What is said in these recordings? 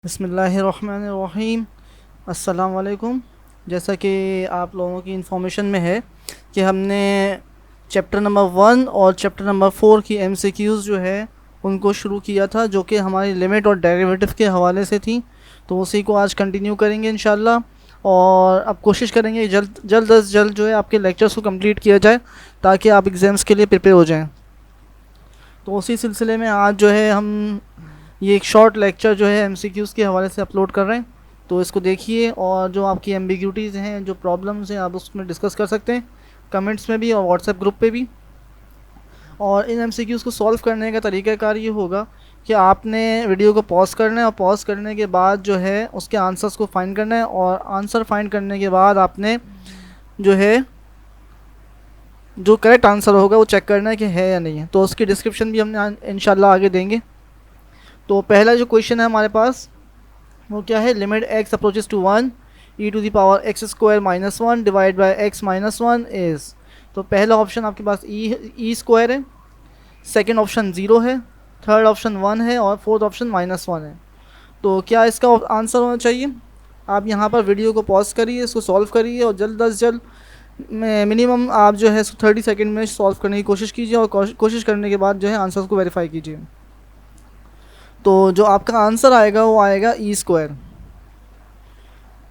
बिस्मिल्लाहिर्रहमानिर्रहीम। अस्सलाम वालेकुम। जैसा कि आप लोगों की इन्फॉर्मेशन में है कि हमने चैप्टर नंबर 1 और चैप्टर नंबर 4 की एमसीक्यूज़ जो है उनको शुरू किया था, जो कि हमारी लिमिट और डेरिवेटिव के हवाले से थी। तो उसी को आज कंटिन्यू करेंगे इंशाल्लाह। और अब कोशिश करेंगे जल्द जल्द अज जल्द जो है आपके लेक्चर्स को कंप्लीट किया जाए, ताकि आप एग्ज़ाम्स के लिए प्रिपेयर हो जाएँ। तो उसी सिलसिले में आज जो है हम ये एक शॉर्ट लेक्चर जो है एमसीक्यूज़ के हवाले से अपलोड कर रहे हैं। तो इसको देखिए, और जो आपकी एम्बिग्यूटीज़ हैं, जो प्रॉब्लम्स हैं, आप उसमें डिस्कस कर सकते हैं कमेंट्स में भी और व्हाट्सएप ग्रुप पे भी। और इन एमसीक्यूज़ को सॉल्व करने का तरीक़ाकार ये होगा कि आपने वीडियो को पॉज करना है, और पॉज करने के बाद जो है उसके आंसर्स को फाइंड करना है, और आंसर फाइंड करने के बाद आपने जो है जो करेक्ट आंसर होगा वो चेक करना है कि है या नहीं है। तो उसकी डिस्क्रिप्शन भी हमने इंशाल्लाह आगे देंगे। तो पहला जो क्वेश्चन है हमारे पास वो क्या है, limit x approaches to 1 e to the power x square minus 1 divide by x minus 1 is. तो पहला ऑप्शन आपके पास ई स्क्वायर है, सेकेंड ऑप्शन 0 है, थर्ड ऑप्शन 1 है, और फोर्थ ऑप्शन -1 है। तो क्या इसका आंसर होना चाहिए? आप यहाँ पर वीडियो को पॉज करिए, इसको सॉल्व करिए, और जल्द अज जल्द मिनिमम आप जो है 30 सेकेंड में सॉल्व करने की कोशिश कीजिए, और कोशिश करने के बाद जो है आंसर को वेरीफाई कीजिए। तो जो आपका आंसर आएगा वो आएगा ई स्क्वायर।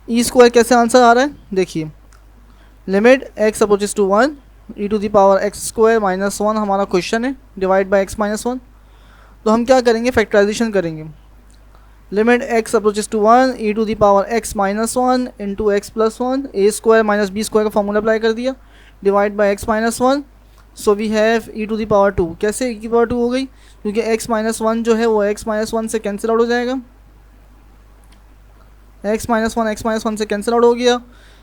ई स्क्वायर कैसे आंसर आ रहा है देखिए, limit x approaches to 1 e to the power x square minus 1 हमारा क्वेश्चन है, डिवाइड बाई एक्स माइनस 1। तो हम क्या करेंगे, फैक्टराइजेशन करेंगे। Limit x approaches to 1 e to the power x minus 1 into x plus 1, a square minus b square का formula apply कर दिया, divide by x minus 1। So we have e to the power 2। कैसे ई की power 2 हो गई? क्योंकि x minus 1 जो है वो एक्स माइनस 1 से कैंसिल आउट हो जाएगा, एक्स माइनस वन से कैंसिल आउट हो गया।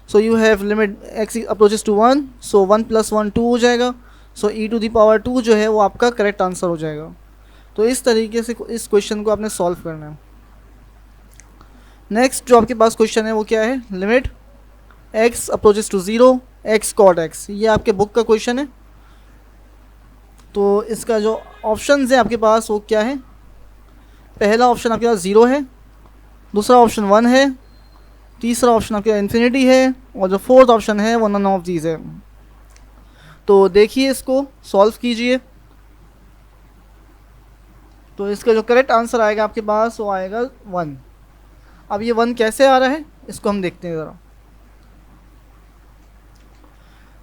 So you have limit x approaches to 1, so 1 + 1 2 हो जाएगा। So e to the power 2 जो है वो आपका करेक्ट आंसर हो जाएगा। तो इस तरीके से इस क्वेश्चन को आपने सॉल्व करना है। नेक्स्ट जो आपके पास क्वेश्चन है वो क्या है, limit x approaches to 0 x cot x. ये आपके बुक का क्वेश्चन है। तो इसका जो ऑप्शन है आपके पास वो क्या है, पहला ऑप्शन आपके पास 0 है, दूसरा ऑप्शन 1 है, तीसरा ऑप्शन आपके पास इन्फिनिटी है, और जो फोर्थ ऑप्शन है वो नन ऑफ दीज है। तो देखिए, इसको सॉल्व कीजिए। तो इसका जो करेक्ट आंसर आएगा आपके पास वो आएगा 1। अब ये 1 कैसे आ रहा है इसको हम देखते हैं ज़रा।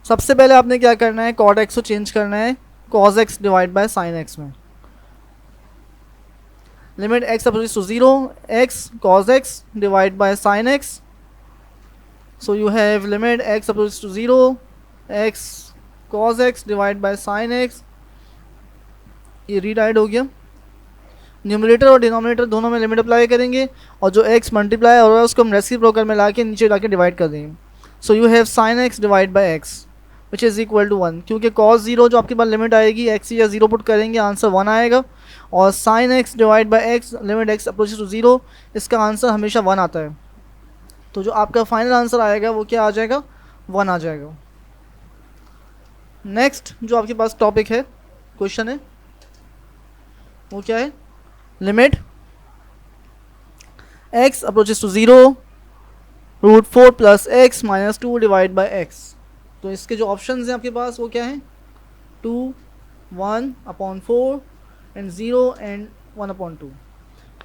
सबसे पहले आपने क्या करना है, कॉट एक्स को चेंज करना है cos x divide by sine x में। Limit x approaches to 0 x cos x divide by sine x. So you have limit x approaches to 0 x cos x divide by sine x. ये रीडाइड हो गया। Numerator और denominator दोनों में limit apply करेंगे, और जो एक्स मल्टीप्लाई हो रहा है उसको हम रेसिप्रोकल में लाके नीचे लाके डिवाइड कर देंगे। So you have sine x divide by x which is equal to 1। क्योंकि कॉस 0 जो आपके पास लिमिट आएगी, एक्स या 0 पुट करेंगे आंसर 1 आएगा, और sine x divide by x limit x approaches to 0 इसका आंसर हमेशा 1 आता है। तो जो आपका फाइनल आंसर आएगा वो क्या आ जाएगा, 1 आ जाएगा। नेक्स्ट जो आपके पास टॉपिक है, क्वेश्चन है वो क्या है, limit x approaches to 0 √4 + x - 2 divide by x. तो इसके जो ऑप्शंस हैं आपके पास वो क्या है, 2 1/4 एंड 0 एंड 1/2।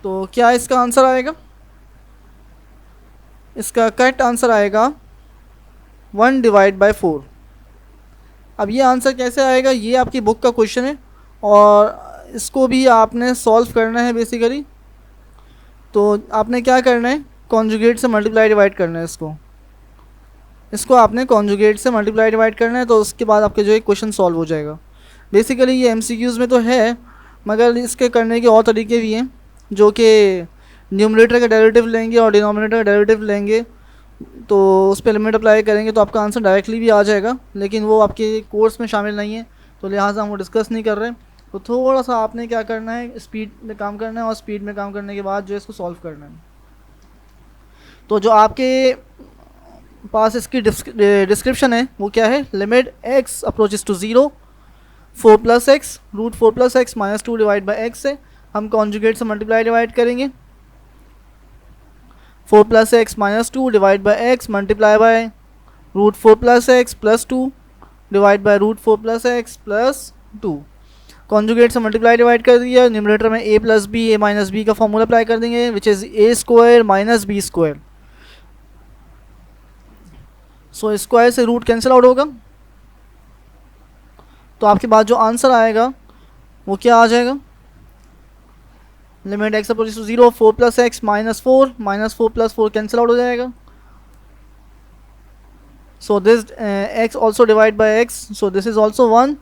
तो क्या इसका आंसर आएगा, इसका करेक्ट आंसर आएगा 1 डिवाइड बाई 4। अब ये आंसर कैसे आएगा, ये आपकी बुक का क्वेश्चन है, और इसको भी आपने सॉल्व करना है बेसिकली। तो आपने क्या करना है, कॉन्जुगेट से मल्टीप्लाई डिवाइड करना है इसको आपने कॉन्जुगेट से मल्टीप्लाई डिवाइड करना है। तो उसके बाद आपके जो है क्वेश्चन सॉल्व हो जाएगा। बेसिकली ये एमसीक्यूज़ में तो है, मगर इसके करने के और तरीके भी हैं, जो कि न्यूमरेटर का डेरिवेटिव लेंगे और डिनोमिनेटर का डेरिवेटिव लेंगे, तो उस पर लिमिट अप्लाई करेंगे तो आपका आंसर डायरेक्टली भी आ जाएगा, लेकिन वो आपके कोर्स में शामिल नहीं है, तो लिहाजा हम वो डिस्कस नहीं कर रहे हैं। तो थोड़ा सा आपने क्या करना है, स्पीड में काम करना है, और स्पीड में काम करने के बाद जो है इसको सॉल्व करना है। तो जो आपके पास इसकी डिस्क्रिप्शन है वो क्या है, limit x approaches to 0 4 + x √4 + x - 2 divide by x से हम कॉन्जुगेट से मल्टीप्लाई डिवाइड करेंगे। 4 plus x minus 2 divide by x multiply by root 4 plus x plus 2 divide by root 4 plus x plus 2। Conjugate से multiply divide कर दिया, numerator में a plus b, a minus b का formula apply कर देंगे विच is a square minus b square. So square से root cancel out होगा, तो आपके पास जो आंसर आएगा वो क्या आ जाएगा, limit x approaches to 0, 4 plus x minus 4 plus 4 cancel out हो जाएगा। So this x also divide by x, so this is also 1।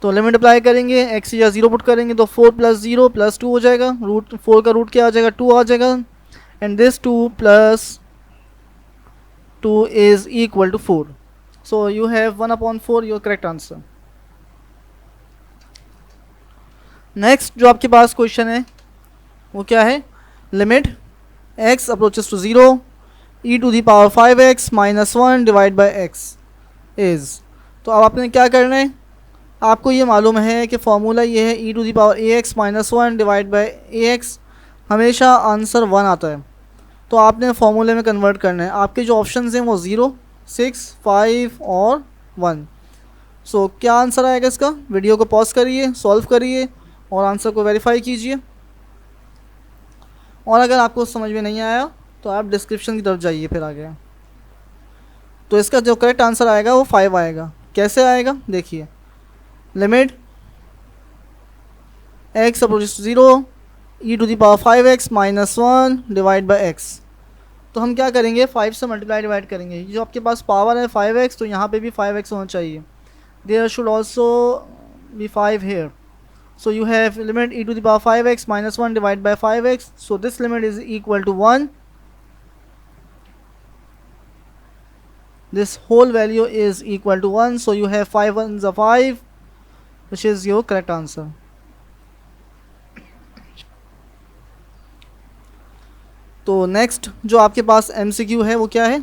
तो लिमिट अप्लाई करेंगे, एक्स या 0 पुट करेंगे तो 4 प्लस 0 प्लस 2 हो जाएगा, रूट 4 का रूट क्या आ जाएगा, 2 आ जाएगा, and this 2 plus 2 is equal to 4। So you have 1/4 your correct answer. Next जो आपके पास क्वेश्चन है वो क्या है, limit x approaches to 0 e to the power 5x minus 1 divide by x is. तो अब आपने क्या करना है, आपको ये मालूम है कि फॉर्मूला ये है e to the power ax minus 1 divide by ax, हमेशा आंसर 1 आता है, तो आपने फॉर्मूले में कन्वर्ट करना है। आपके जो ऑप्शंस हैं वो 0, 6, 5 और 1। सो क्या आंसर आएगा इसका, वीडियो को पॉज करिए, सॉल्व करिए और आंसर को वेरीफाई कीजिए। और अगर आपको समझ में नहीं आया तो आप डिस्क्रिप्शन की तरफ जाइए फिर आगे। तो इसका जो करेक्ट आंसर आएगा वो 5 आएगा। कैसे आएगा देखिए, limit x approaches to 0 e to the power 5x minus 1 divide by x. तो हम क्या करेंगे, 5 से मल्टीप्लाई डिवाइड करेंगे, जो आपके पास पावर है 5x तो यहाँ पे भी 5x होना चाहिए, there should also be 5 here. So you have limit e to the power 5x minus 1 divided by 5x. So this limit is equal to 1. This whole value is equal to 1. So you have 5 ones are 5, which is your correct answer. तो next जो आपके पास MCQ है वो क्या है,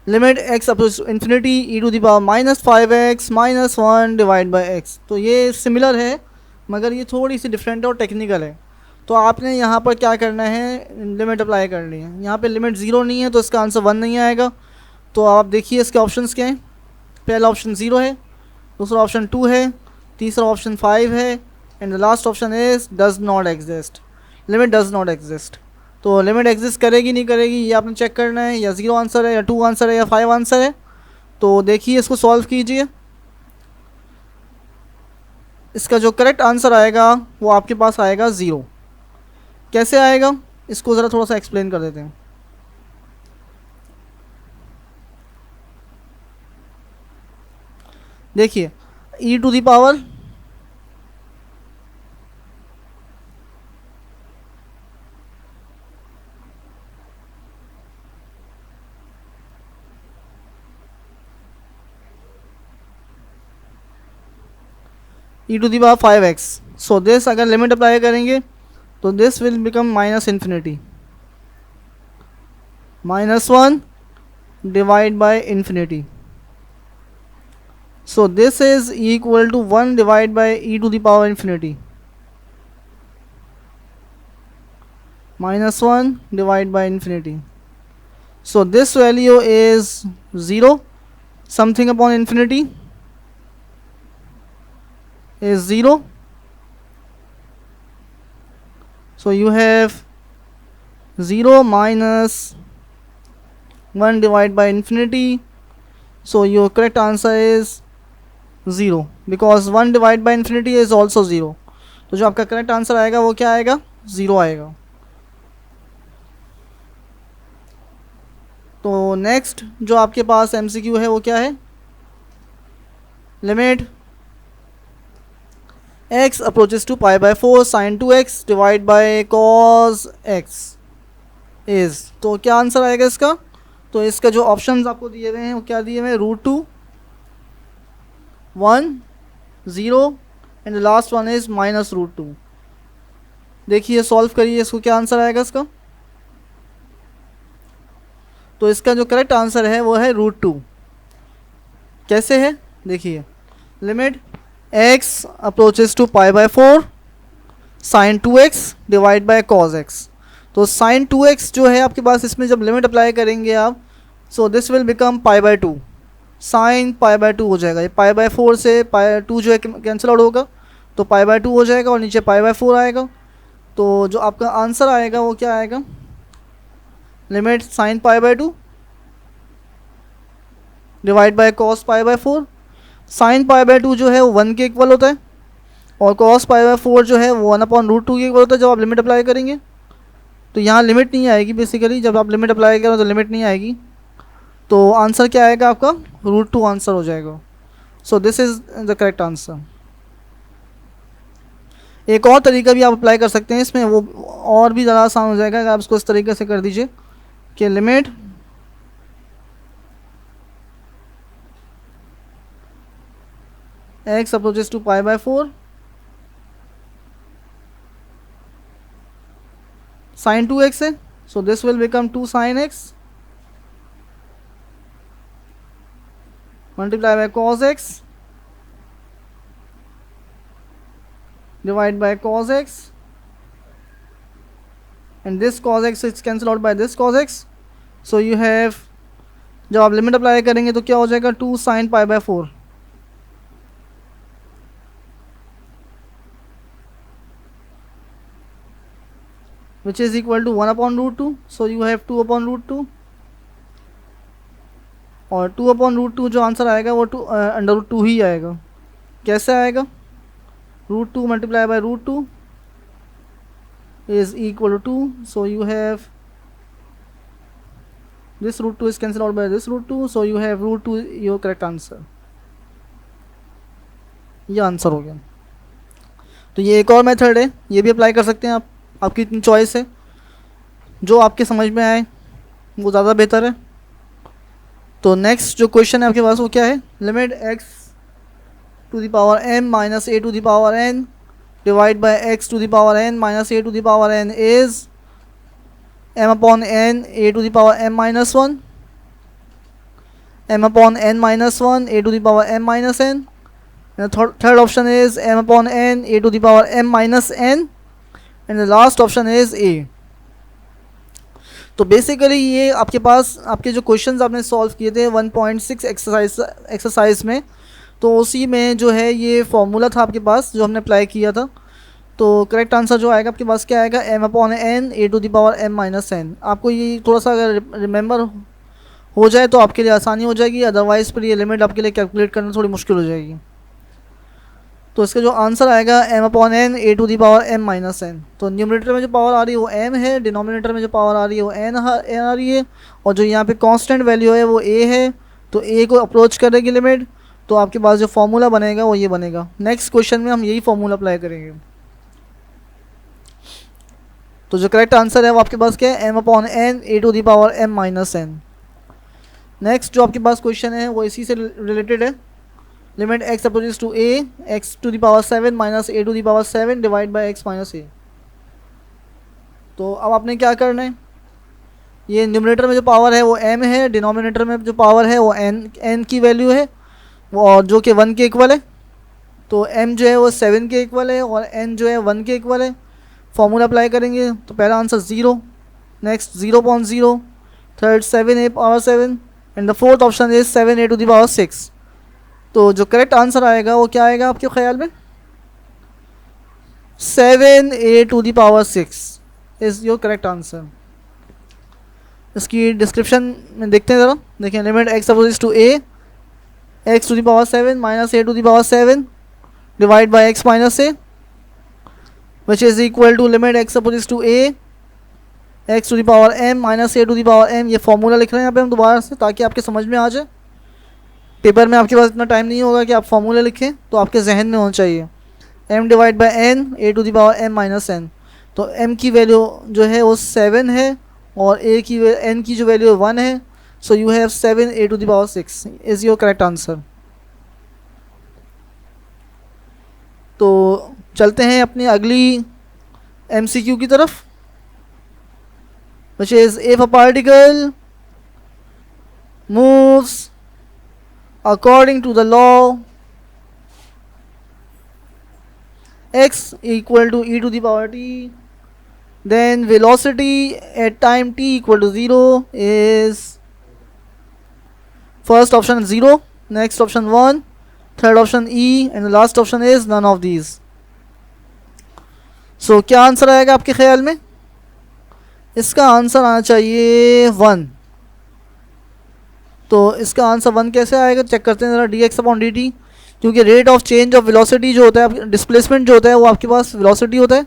limit x approach infinity e to the power minus 5x minus 1 divide by x. तो ये सिमिलर है मगर ये थोड़ी सी डिफरेंट है और टेक्निकल है। तो आपने यहाँ पर क्या करना है, लिमिट अप्लाई करनी है। यहाँ पे लिमिट 0 नहीं है तो इसका आंसर 1 नहीं आएगा। तो आप देखिए इसके ऑप्शंस क्या हैं, पहला ऑप्शन 0 है, दूसरा ऑप्शन 2 है, तीसरा ऑप्शन 5 है, and the last option is does not exist, limit does not exist. तो लिमिट एग्जिस्ट करेगी नहीं करेगी ये आपने चेक करना है, या 0 आंसर है या 2 आंसर है या 5 आंसर है। तो देखिए इसको सॉल्व कीजिए, इसका जो करेक्ट आंसर आएगा वो आपके पास आएगा 0। कैसे आएगा इसको ज़रा थोड़ा सा एक्सप्लेन कर देते हैं। देखिए e to the power e to the power 5x। So this अगर लिमिट अप्लाई करेंगे तो this will become minus infinity, minus 1 divide by infinity. So this is equal to 1 divide by e to the power infinity, minus 1 divide by infinity. So this value is 0, something upon infinity is 0. So you have 0 minus 1 divided by infinity. So your correct answer is 0 because 1 divided by infinity is also 0. तो जो आपका correct answer आएगा वो क्या आएगा, 0 आएगा। तो next जो आपके पास MCQ है वो क्या है, limit x approaches to pi by 4 sin 2x divide by cos x is। तो क्या आंसर आएगा इसका, तो इसका जो ऑप्शंस आपको दिए हुए हैं वो क्या दिए हुए हैं, √2, 1, 0 and last one is minus √2। देखिए सॉल्व करिए इसको, क्या आंसर आएगा इसका। तो इसका जो करेक्ट आंसर है वो है √2। कैसे है देखिए, limit x approaches to pi by 4 sine 2x divide by cos x। तो साइन 2x जो है आपके पास, इसमें जब लिमिट अप्लाई करेंगे आप, सो this will become pi by 2, sine pi by 2 हो जाएगा। ये पाई बाय 4 से पाई 2 जो है कैंसिल आउट होगा, तो पाई बाय 2 हो जाएगा और नीचे पाई बाय 4 आएगा। तो जो आपका आंसर आएगा वो क्या आएगा, limit sine pi by 2 divide by cos pi by 4। Sine pi by 2 जो है वो 1 के इक्वल होता है, और कॉस पाई बाय 4 जो है वो 1/√2 के इक्वल होता है जब आप लिमिट अप्लाई करेंगे। तो यहाँ लिमिट नहीं आएगी, बेसिकली जब आप लिमिट अप्लाई करें तो लिमिट नहीं आएगी। तो आंसर क्या आएगा आपका, √2 आंसर हो जाएगा। So this is the correct answer. एक और तरीका भी आप अप्लाई कर सकते हैं इसमें, वो और भी ज़्यादा आसान हो जाएगा अगर आप इसको इस तरीके से कर दीजिए कि limit x approaches to pi by 4 sine 2x है, so this will become 2 sine x multiply by cos x divide by cos x, and this cos x is cancel out by this cos x। So you have, जब आप limit apply करेंगे तो क्या हो जाएगा, 2 sine pi by 4, which is equal to 1/√2। so you have 2/√2, और 2/√2 जो answer आएगा वो √2 ही आएगा। कैसे आएगा, √2 multiply by √2 is equal to 2, so you have this √2 is cancelled out by this √2, so you have √2 your correct answer। ये answer हो गया। तो ये एक और मेथड है, ये भी अप्लाई कर सकते हैं आप, आपकी इतनी चॉइस है, जो आपके समझ में आए वो ज़्यादा बेहतर है। तो नेक्स्ट जो क्वेश्चन है आपके पास वो क्या है, limit x to the power m minus a to the power n divide by x to the power n minus a to the power n is m/n a to the power m minus 1, m/n minus 1 a to the power m minus n, third option is m/n a to the power m minus n, and the last option is a। तो basically ये आपके पास आपके जो questions आपने solve किए थे 1.6 exercise में, तो उसी में जो है ये फॉर्मूला था आपके पास जो हमने अप्लाई किया था। तो करेक्ट आंसर जो आएगा आपके पास क्या आएगा, m/n a to the power m minus n। आपको ये थोड़ा सा अगर रिमेंबर हो जाए तो आपके लिए आसानी हो जाएगी, अदरवाइज़ फिर ये लिमिट आपके लिए कैलकुलेट करना थोड़ी मुश्किल हो जाएगी। तो इसका जो आंसर आएगा m/n a to the power m minus n। तो न्यूमरेटर में जो पावर आ रही है वो m है, डिनोमिनेटर में जो पावर आ रही है वो n आ रही है, और जो यहाँ पे कांस्टेंट वैल्यू है वो a है। तो a को अप्रोच करेगी लिमिट, तो आपके पास जो फॉर्मूला बनेगा वो ये बनेगा। नेक्स्ट क्वेश्चन में हम यही फॉर्मूला अप्लाई करेंगे। तो जो करेक्ट आंसर है वो आपके पास क्या है, m/n a to the power m minus n। Next जो आपके पास क्वेश्चन है वो इसी से रिलेटेड है, limit x approaches to a x to the power 7 minus a to the power 7 divide by x minus a। तो अब आपने क्या करना है, ये न्यूमरेटर में जो पावर है वो m है, डिनोमिनेटर में जो पावर है वो n की वैल्यू है, वो और जो कि 1 के इक्वल है। तो m जो है वो 7 के इक्वल है और n जो है 1 के इक्वल है। फॉर्मूला अप्लाई करेंगे तो पहला answer 0, next 0.0, third 7a power 7, and the fourth option is 7a to the power 6। तो जो करेक्ट आंसर आएगा वो क्या आएगा आपके ख्याल में, 7a to the power 6 is your correct answer. इसकी डिस्क्रिप्शन में देखते हैं ज़रा, देखिए limit x opposite to a x to the power 7 minus a to the power 7 divide by x minus a, which is equal to limit x opposite to a x to the power m minus a to the power m। ये formula लिख रहे हैं यहाँ पे हम दोबारा से ताकि आपके समझ में आ जाए। पेपर में आपके पास इतना टाइम नहीं होगा कि आप फॉर्मूला लिखें, तो आपके जहन में होना चाहिए m divide by n a to the power m minus n। तो m की वैल्यू जो है वो 7 है और a की n की जो वैल्यू 1 है। So you have 7a to the power 6 is your correct answer. तो चलते हैं अपनी अगली MCQ की तरफ, which is if a particle moves according to the law x equal to e to the power t then velocity at time t equal to 0 is first option 0, next option 1, third option E and the last option is none of these. So क्या answer आएगा आपके ख्याल में? इसका answer आना चाहिए 1. तो इसका आंसर 1 कैसे आएगा चेक करते हैं ज़रा. dx अपॉन dt, क्योंकि rate of change of velocity जो होता है, डिस्प्लेसमेंट जो होता है वो आपके पास वेलोसिटी होता है.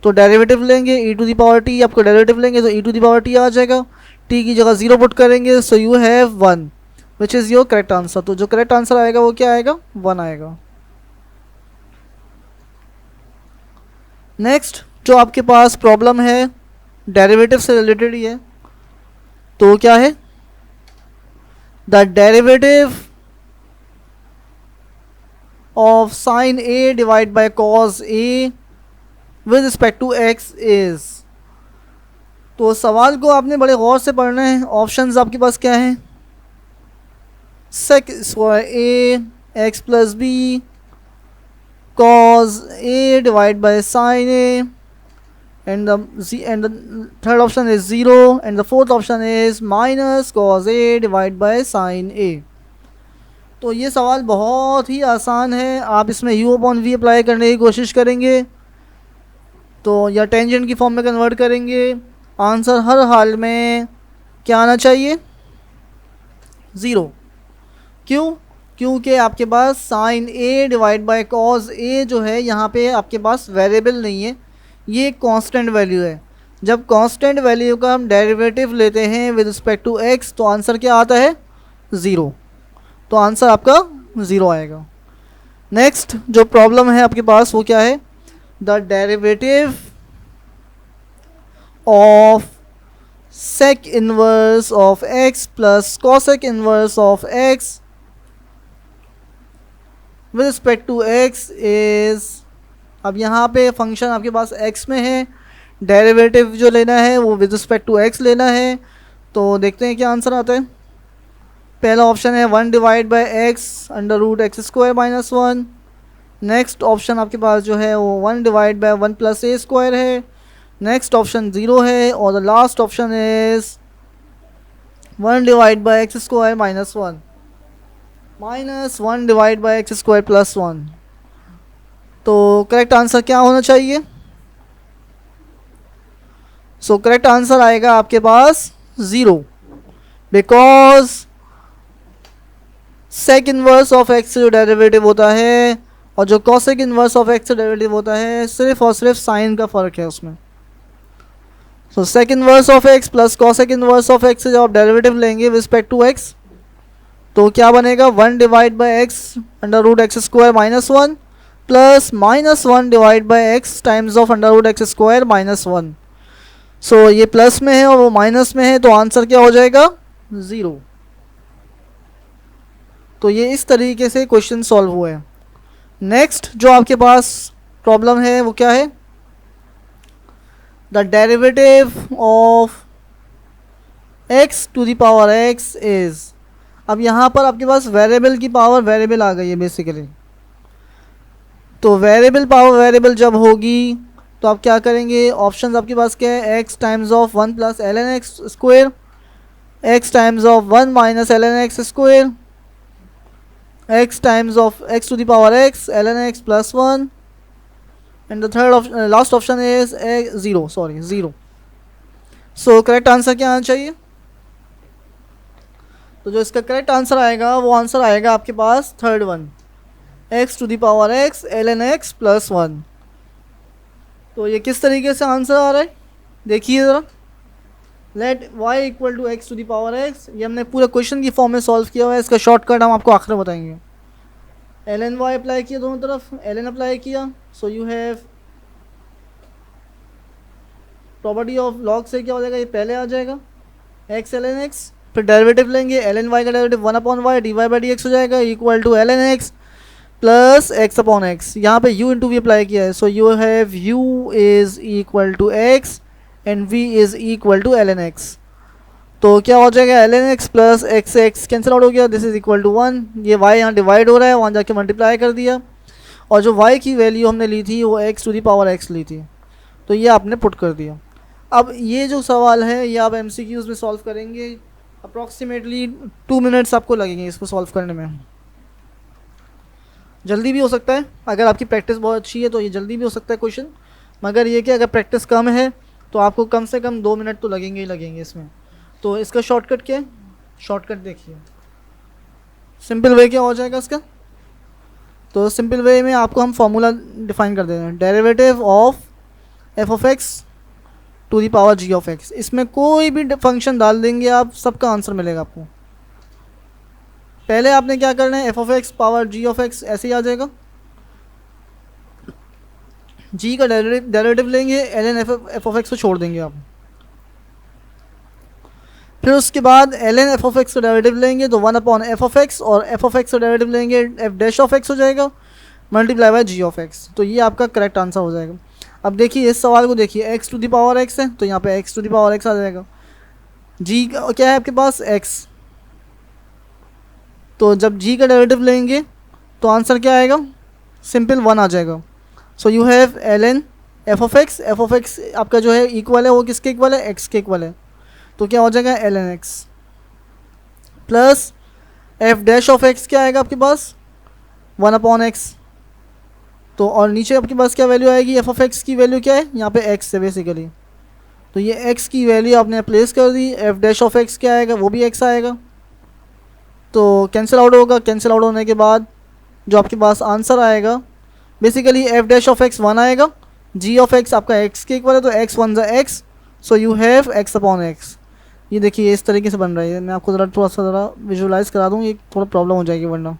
तो डेरिवेटिव लेंगे e to the power t, आपको डेरिवेटिव लेंगे तो e to the power t आ जाएगा. t की जगह 0 पुट करेंगे, so you have 1 which is your correct answer. तो जो करेक्ट आंसर आएगा वो क्या आएगा? 1 आएगा. नेक्स्ट जो आपके पास प्रॉब्लम है डेरिवेटिव से रिलेटेड ही है, तो क्या है? The derivative of sine a divide by cos a with respect to x is. तो सवाल को आपने बड़े गौर से पढ़ना है. ऑप्शंस आपके पास क्या हैं? Sec square a x plus b cos a divided by sin a, and the third option is 0 and the fourth option is minus cos a divided by sin a. तो ये सवाल बहुत ही आसान है. आप इसमें u अपॉन v अप्लाई करने की कोशिश करेंगे तो या टेंजेंट की फॉर्म में कन्वर्ट करेंगे. आंसर हर हाल में क्या आना चाहिए? 0. क्यों? क्योंकि आपके पास sine a divide by cos a जो है यहाँ पे आपके पास वेरिएबल नहीं है, ये कांस्टेंट वैल्यू है. जब कांस्टेंट वैल्यू का हम डेरिवेटिव लेते हैं विद रिस्पेक्ट टू x तो आंसर क्या आता है? 0. तो आंसर आपका 0 आएगा. नेक्स्ट जो प्रॉब्लम है आपके पास वो क्या है? The derivative of sec inverse of x plus cosec inverse of x with respect to x is. अब यहाँ पे फंक्शन आपके पास x में है, डेरिवेटिव जो लेना है वो विद रिस्पेक्ट टू x लेना है. तो देखते हैं क्या आंसर आता है. पहला ऑप्शन है 1 divide by x under root x square minus 1. Next option आपके पास जो है वो 1 divide by 1 plus a square है. नेक्स्ट ऑप्शन 0 है और the last option is 1 divide by x square minus 1 minus 1 divide by x square plus 1. तो correct answer क्या होना चाहिए? सो करेक्ट आंसर आएगा आपके पास 0, because sec inverse of x जो डेरिवेटिव होता है और जो cosec inverse of x derivative होता है सिर्फ और सिर्फ साइन का फ़र्क है उसमें. So sec inverse of x plus cosec inverse of x से जब आप डेरिवेटिव लेंगे रिस्पेक्ट टू एक्स तो क्या बनेगा? 1 divide by x under root x square minus 1 plus minus 1 divide by x times of under root x square minus 1. सो ये plus में है और वो माइनस में है तो आंसर क्या हो जाएगा? 0. तो ये इस तरीके से क्वेश्चन सॉल्व हुए हैं. नेक्स्ट जो आपके पास प्रॉब्लम है वो क्या है? The derivative of x to the power x is. अब यहाँ पर आपके पास वेरिएबल की पावर वेरिएबल आ गई है बेसिकली. तो वेरिएबल पावर वेरिएबल जब होगी तो आप क्या करेंगे? ऑप्शंस आपके पास क्या है? x times of 1 plus ln x square, x times of 1 minus ln x square, x times of x to the power x ln x plus 1 and the third last option is 0. So correct answer क्या आना चाहिए? तो जो इसका correct answer आएगा वो answer आएगा आपके पास third one, x to the power x ln x plus 1. तो ये किस तरीके से आंसर आ रहा है देखिए ज़रा. Let y equal to x to the power x, ये हमने पूरे क्वेश्चन की फॉर्म में सॉल्व किया हुआ है. इसका शॉर्टकट हम आपको आखिर में बताएंगे. ln y अप्लाई किया दोनों तरफ, ln अप्लाई किया, सो you have property of log से क्या हो जाएगा? ये पहले आ जाएगा x ln x, फिर डेरिवेटिव लेंगे ln y का derivative 1 upon y d y by d x हो जाएगा equal to ln x plus x upon x. यहाँ पे u इंटू वी अप्लाई किया है, so you have u is equal to x and v is equal to ln x. तो क्या हो जाएगा? ln x plus x cancel out हो गया, दिस इज़ इक्वल टू 1. ये y यहाँ डिवाइड हो रहा है, वहाँ जाके मल्टीप्लाई कर दिया और जो y की वैल्यू हमने ली थी वो x to the power x ली थी तो ये आपने पुट कर दिया. अब ये जो सवाल है ये आप एमसीक्यूज़ में सॉल्व करेंगे, अप्रॉक्सीमेटली 2 मिनट्स आपको लगेंगे इसको सॉल्व करने में। जल्दी भी हो सकता है, अगर आपकी प्रैक्टिस बहुत अच्छी है तो ये जल्दी भी हो सकता है क्वेश्चन, मगर ये कि अगर प्रैक्टिस कम है तो आपको कम से कम 2 मिनट तो लगेंगे ही लगेंगे इसमें। तो इसका शॉर्टकट क्या है? शॉर्टकट देखिए, सिंपल वे क्या हो जाएगा इसका। तो सिंपल वे में आपको हम फॉर्मूला डिफाइन कर देते हैं, derivative of f of x to the power g of x. इसमें कोई भी फंक्शन डाल देंगे आप, सबका आंसर मिलेगा आपको। पहले आपने क्या करना है, f of x power g of x ऐसे ही आ जाएगा। जी का डेरिवेटिव लेंगे, l n f of x को छोड़ देंगे आप। फिर उसके बाद l n f of x का डेरिवेटिव लेंगे तो 1/f(x) और एफ ऑफ एक्स का डेरिवेटिव लेंगे एफ डैश ऑफ एक्स हो जाएगा, multiply by g of x. तो ये आपका करेक्ट आंसर हो जाएगा। अब देखिए इस सवाल को देखिए, x to the power x है तो यहाँ पे x to the power x आ जाएगा। g क्या है आपके पास, x। तो जब g का डेरिवेटिव लेंगे तो आंसर क्या आएगा, सिंपल 1 आ जाएगा। So you have l n f of x आपका जो है इक्वल है, वो किसके इक्वल है, x के इक्वल है। तो क्या हो जाएगा, l n x plus f dash of x क्या आएगा आपके पास, 1/x। तो और नीचे आपके पास क्या वैल्यू आएगी, एफ ऑफ एक्स की वैल्यू क्या है, यहाँ पे x है बेसिकली। तो ये x की वैल्यू आपने प्लेस कर दी, एफ डैश ऑफ एक्स क्या आएगा, वो भी x आएगा। तो कैंसिल आउट होगा, कैंसिल आउट होने के बाद जो आपके पास आंसर आएगा, basically F dash of x 1 आएगा, जी ऑफ एक्स आपका x के इक्वल है तो x 1 ज़ा x, so you have x/x। ये देखिए इस तरीके से बन रहा है। मैं आपको ज़रा थोड़ा सा ज़रा विजुलाइज करा दूँ, ये थोड़ा प्रॉब्लम हो जाएगी वरना।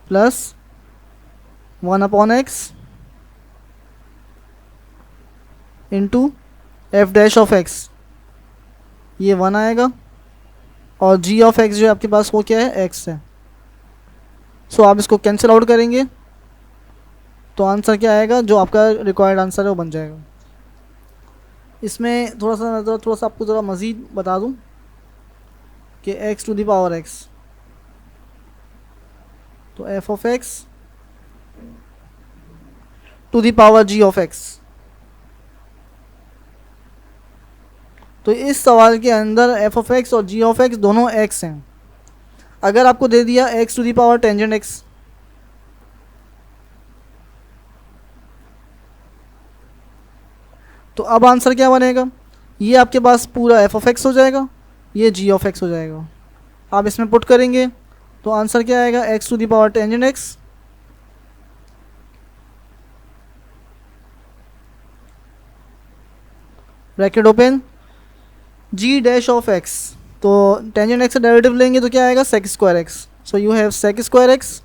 Plus 1/x into F dash of x, ये 1 आएगा, और जी ऑफ एक्स जो है आपके पास वो क्या है, x है। सो आप इसको कैंसिल आउट करेंगे तो आंसर क्या आएगा, जो आपका रिक्वायर्ड आंसर है वो बन जाएगा। इसमें थोड़ा सा आपको ज़रा मज़ीद बता दूं कि x to the power x, तो f of x to the power g of x. तो इस सवाल के अंदर एफ ऑफ एक्स और जी ऑफ एक्स दोनों x हैं। अगर आपको दे दिया x to the power tangent x, तो अब आंसर क्या बनेगा, ये आपके पास पूरा एफ ऑफ एक्स हो जाएगा, ये जी ऑफ एक्स हो जाएगा। आप इसमें पुट करेंगे तो आंसर क्या आएगा, x to the power tangent x bracket open g dash of x, तो टेंजेंट x का डेरिवेटिव लेंगे तो क्या आएगा, sec square x। So you have sec square x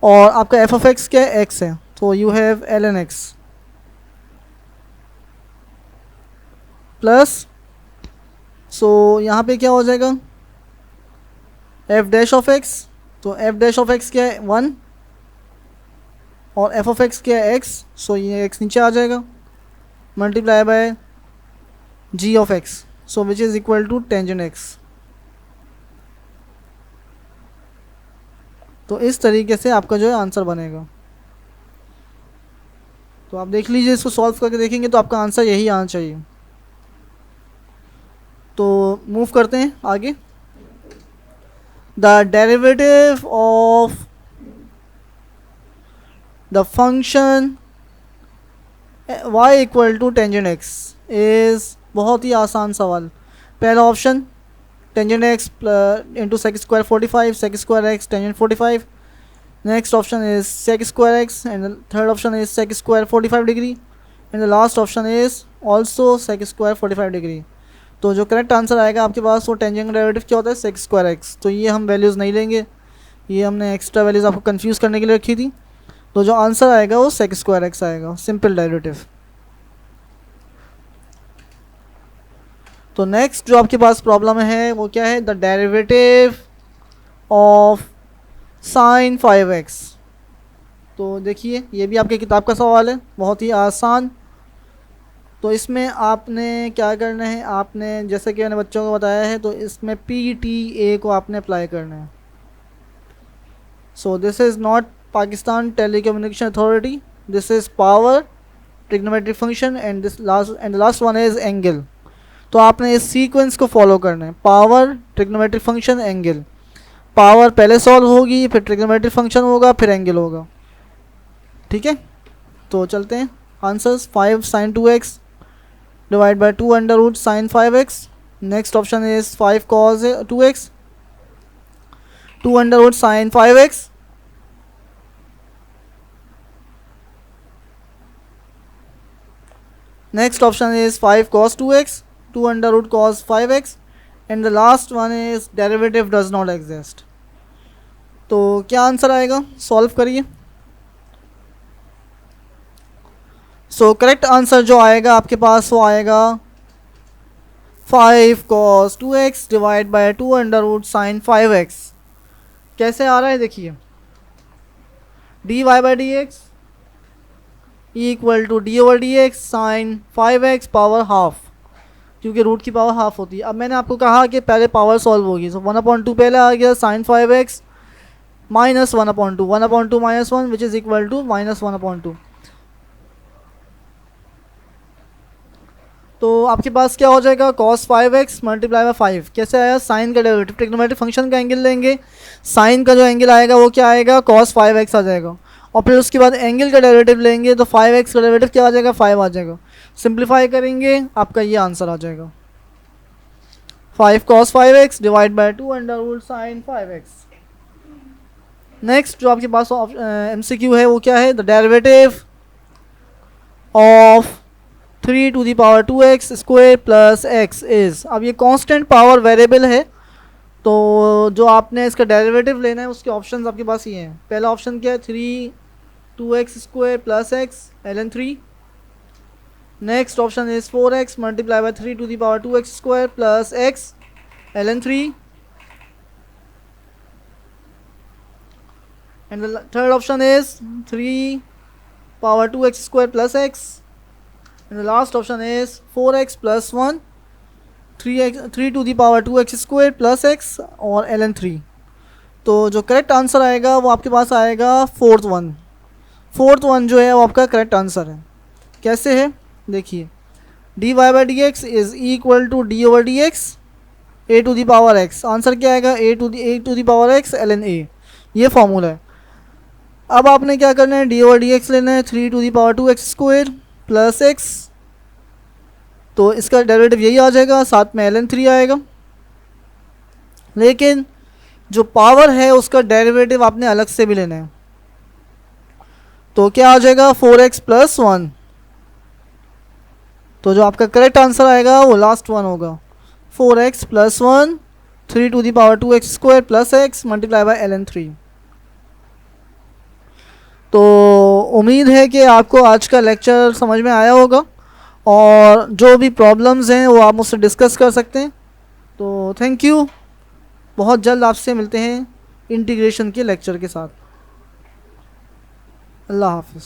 और आपका एफ ऑफ एक्स क्या है, x है, तो you have l n x plus, so यहाँ पे क्या हो जाएगा, एफ डैश ऑफ एक्स, तो एफ डैश ऑफ एक्स क्या है 1 और एफ ऑफ एक्स क्या है x, सो ये x नीचे आ जाएगा, multiply by g of x, so which is equal to tangent x। तो इस तरीके से आपका जो है आंसर बनेगा। तो आप देख लीजिए, इसको सॉल्व करके देखेंगे तो आपका आंसर यही आना चाहिए। तो मूव करते हैं आगे। The derivative of the function y equal to tangent x is, बहुत ही आसान सवाल। पहला option tangent x into sec square 45, sec square x tangent 45। Next option is sec square x and third option is sec square 45 degree and the last option is also sec square 45 degree. तो जो correct answer आएगा आपके पास वो tangent का derivative क्या होता है, सेक square x। तो ये हम वैल्यूज़ नहीं लेंगे, ये हमने एक्स्ट्रा वैल्यूज़ आपको कंफ्यूज करने के लिए रखी थी। तो जो आंसर आएगा वो सेक स्क्वायर x आएगा, सिंपल डेरिवेटिव। तो नेक्स्ट जो आपके पास प्रॉब्लम है वो क्या है, the derivative of sign 5x। तो देखिए ये भी आपके किताब का सवाल है, बहुत ही आसान। तो इसमें आपने क्या करना है, आपने जैसे कि मैंने बच्चों को बताया है, तो इसमें PTA को आपने अप्लाई करना है। So this is not Pakistan telecommunication authority, this is power, trigonometric function and this last and last one is angle. तो आपने इस सीक्वेंस को फॉलो करना है, power, trigonometric function, angle. Power पहले सॉल्व होगी, फिर ट्रिग्नोमेट्रिक फंक्शन होगा, फिर एंगल होगा। ठीक है, तो चलते हैं answers. 5 sin 2x divide by 2 under root sine 5x। Next option is 5 cos 2x, 2 under root sine 5x। Next option is 5 cos 2x, 2 under root cos 5x, and the last one is derivative does not exist. तो क्या answer आएगा, solve करिए। सो correct answer जो आएगा आपके पास वो आएगा 5 cos 2x divide by 2 under root sine 5x। कैसे आ रहा है देखिए, dy by d x equal to d over d x sine 5x power half, क्योंकि रूट की पावर हाफ होती है। अब मैंने आपको कहा कि पहले पावर सॉल्व होगी, सो 1/2 पहले आ गया, sine 5x minus 1/2, 1/2 minus 1 which is equal to minus 1/2। तो आपके पास क्या हो जाएगा, cos 5x मल्टीप्लाई बाई 5। कैसे आया, साइन का डेरिवेटिव, ट्रिग्नोमेट्रिक फंक्शन का एंगल लेंगे, साइन का जो एंगल आएगा वो क्या आएगा, cos 5x आ जाएगा, और फिर उसके बाद एंगल का डेरिवेटिव लेंगे तो 5x का डेरिवेटिव क्या आ जाएगा, 5 आ जाएगा। सिंप्लीफाई करेंगे आपका ये आंसर आ जाएगा, 5 cos 5x divide by 2 under root sine 5x। Next जो आपके पास MCQ है वो क्या है, the derivative of 3 to the power 2x square plus x is. अब ये कांस्टेंट पावर वेरिएबल है, तो जो आपने इसका डेरिवेटिव लेना है उसके ऑप्शंस आपके पास ये हैं। पहला ऑप्शन क्या है, 3 2x square plus x ln 3। Next option is 4x multiply by 3 to the power 2x square plus x ln 3। And the third option is 3 power 2x square plus x। And the last option is 4x plus 1 3 to the power 2x square plus x और ln 3। तो जो correct answer आएगा वो आपके पास आएगा fourth one जो है वो आपका करेक्ट आंसर है। कैसे है देखिए, dy by d x is equal to d over d x a to the power x। Answer क्या आएगा, a to the power x ln a, ये फॉर्मूला है। अब आपने क्या करना है, डी ओवर डी एक्स लेना है, 3 to the power 2x square plus x, तो इसका डेरिवेटिव यही आ जाएगा, साथ में ln 3 आएगा। लेकिन जो पावर है उसका डेरिवेटिव आपने अलग से भी लेना है, तो क्या आ जाएगा 4x प्लस 1। तो जो आपका करेक्ट आंसर आएगा वो लास्ट वन होगा, 4x plus 1 3 to the power 2x square plus x multiply by ln 3। तो उम्मीद है कि आपको आज का लेक्चर समझ में आया होगा, और जो भी प्रॉब्लम्स हैं वो आप मुझसे डिस्कस कर सकते हैं। तो थैंक यू, बहुत जल्द आपसे मिलते हैं इंटीग्रेशन के लेक्चर के साथ। अल्लाह हाफिज़।